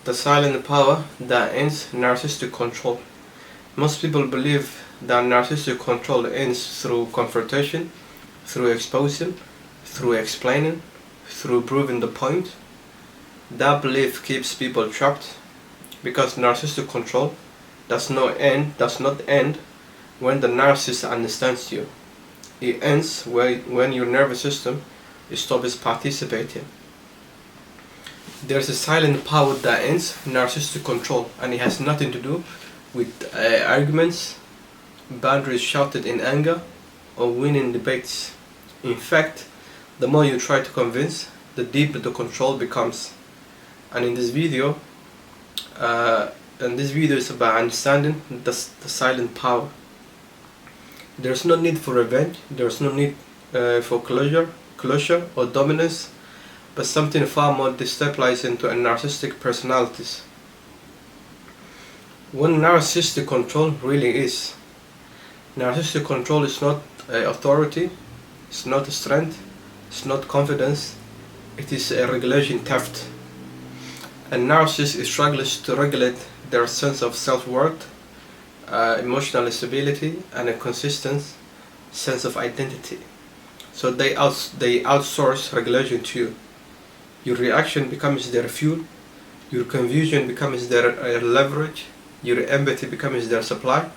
The silent power that ends narcissistic control. Most people believe that narcissistic control ends through confrontation, through exposing, through explaining, through proving the point. That belief keeps people trapped because narcissistic control does not end when the narcissist understands you. It ends when your nervous system stops participating. There's a silent power that ends narcissistic control, and it has nothing to do with arguments, boundaries shouted in anger, or winning debates. In fact, the more you try to convince, the deeper the control becomes. And in this video, is about understanding the silent power. There's no need for revenge. There's no need for closure or dominance, but something far more destabilizing to a narcissistic personalities. What narcissistic control really is. Narcissistic control is not authority, it's not strength, it's not confidence, it is a regulation theft. A narcissist struggles to regulate their sense of self-worth, emotional stability, and a consistent sense of identity. So they outsource regulation to you. Your reaction becomes their fuel, your confusion becomes their leverage, your empathy becomes their supply.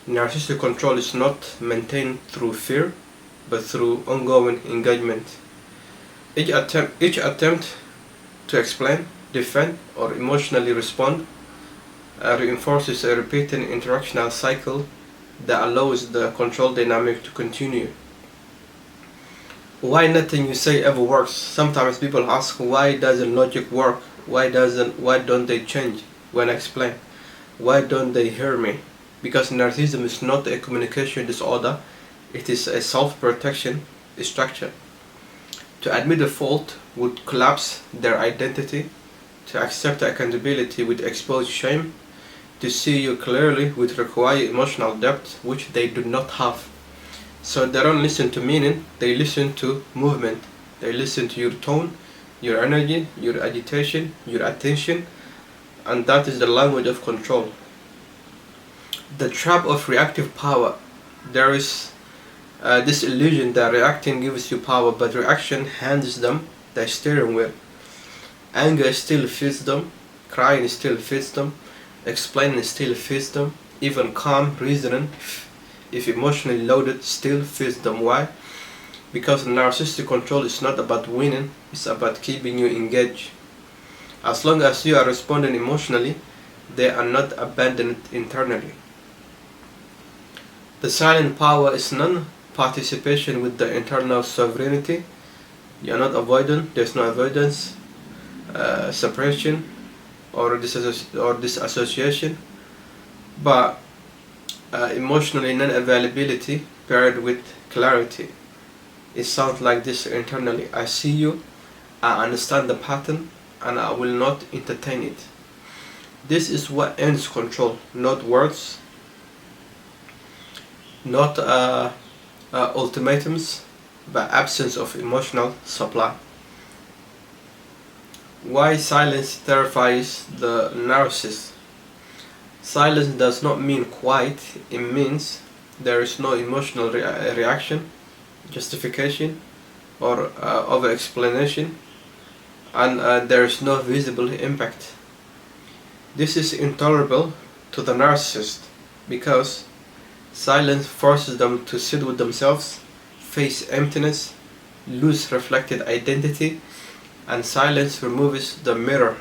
Narcissistic control is not maintained through fear, but through ongoing engagement. Each attempt to explain, defend, or emotionally respond reinforces a repeating interactional cycle that allows the control dynamic to continue. Why nothing you say ever works? Sometimes people ask, why doesn't logic work? Why don't they change when I explain? Why don't they hear me? Because narcissism is not a communication disorder, it is a self-protection structure. To admit a fault would collapse their identity. To accept accountability would expose shame. To see you clearly would require emotional depth, which they do not have. So they don't listen to meaning, they listen to movement. They listen to your tone, your energy, your agitation, your attention, and that is the language of control. The trap of reactive power. There is this illusion that reacting gives you power, but reaction hands them the steering wheel. Anger still feeds them, crying still feeds them, explaining still feeds them, even calm reasoning, if emotionally loaded, still feeds them. Why? Because narcissistic control is not about winning, it's about keeping you engaged. As long as you are responding emotionally, they are not abandoned internally. The silent power is non-participation with the internal sovereignty. You are not avoidant, there's no avoidance, separation, or disassociation, but emotionally non-availability paired with clarity. It sounds like this internally: I see you, I understand the pattern, and I will not entertain it. This is what ends control, not words, not ultimatums, but absence of emotional supply. Why silence terrifies the narcissist? Silence does not mean quiet, it means there is no emotional reaction, justification, or over-explanation, and there is no visible impact. This is intolerable to the narcissist because silence forces them to sit with themselves, face emptiness, lose reflected identity, and silence removes the mirror.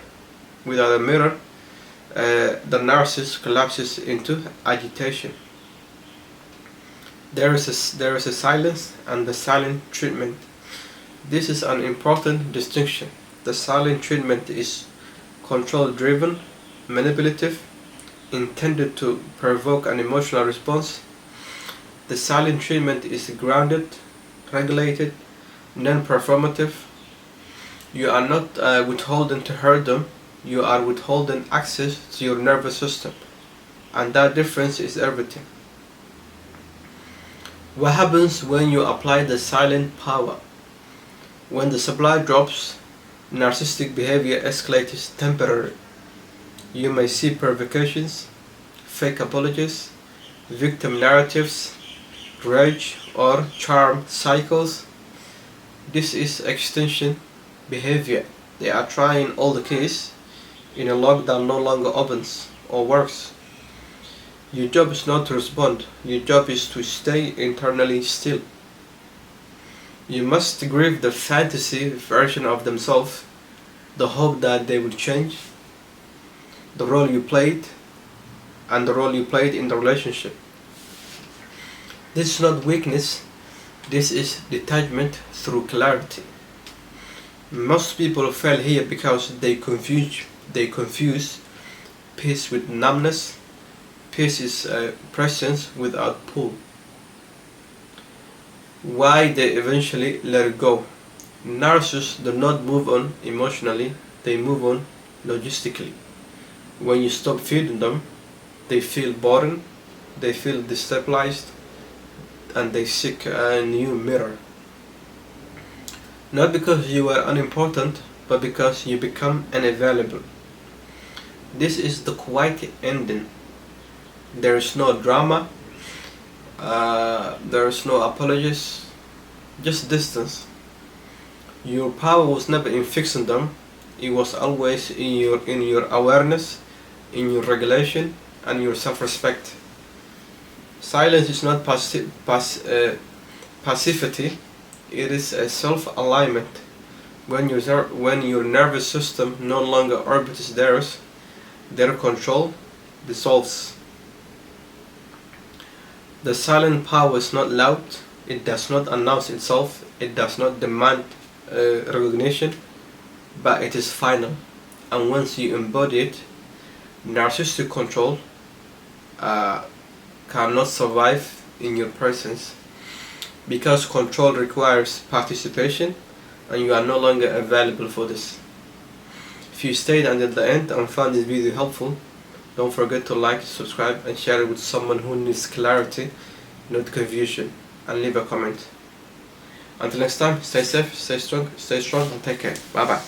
Without a mirror, the narcissist collapses into agitation. There is a silence and the silent treatment. This is an important distinction. The silent treatment is control-driven, manipulative, intended to provoke an emotional response. The silent treatment is grounded, regulated, non-performative. You are not withholding to hurt them, you are withholding access to your nervous system. And that difference is everything. What happens when you apply the silent power? When the supply drops, narcissistic behavior escalates temporarily. You may see provocations, fake apologies, victim narratives, rage or charm cycles. This is extension behavior. They are trying all the keys in a lock that no longer opens or works. Your job is not to respond, your job is to stay internally still. You must grieve the fantasy version of themselves, the hope that they will change, the role you played, and the role you played in the relationship. This is not weakness, this is detachment through clarity. Most people fail here because they confuse peace with numbness. Peace is presence without pull. Why they eventually let it go. Narcissists do not move on emotionally, they move on logistically. When you stop feeding them, they feel bored, they feel destabilized, and they seek a new mirror. Not because you are unimportant, but because you become unavailable. This is the quiet ending. There is no drama, there is no apologies, just distance. Your power was never in fixing them, it was always in your awareness, in your regulation, and your self-respect. Silence is not passivity, it is a self-alignment. When your nervous system no longer orbits theirs, their control dissolves. The silent power is not loud, it does not announce itself, it does not demand recognition, but it is final. And once you embody it, narcissistic control cannot survive in your presence, because control requires participation and you are no longer available for this. If you stayed until the end and found this video helpful, don't forget to like, subscribe, and share it with someone who needs clarity, not confusion, and leave a comment. Until next time, stay safe, stay strong, and take care. Bye bye.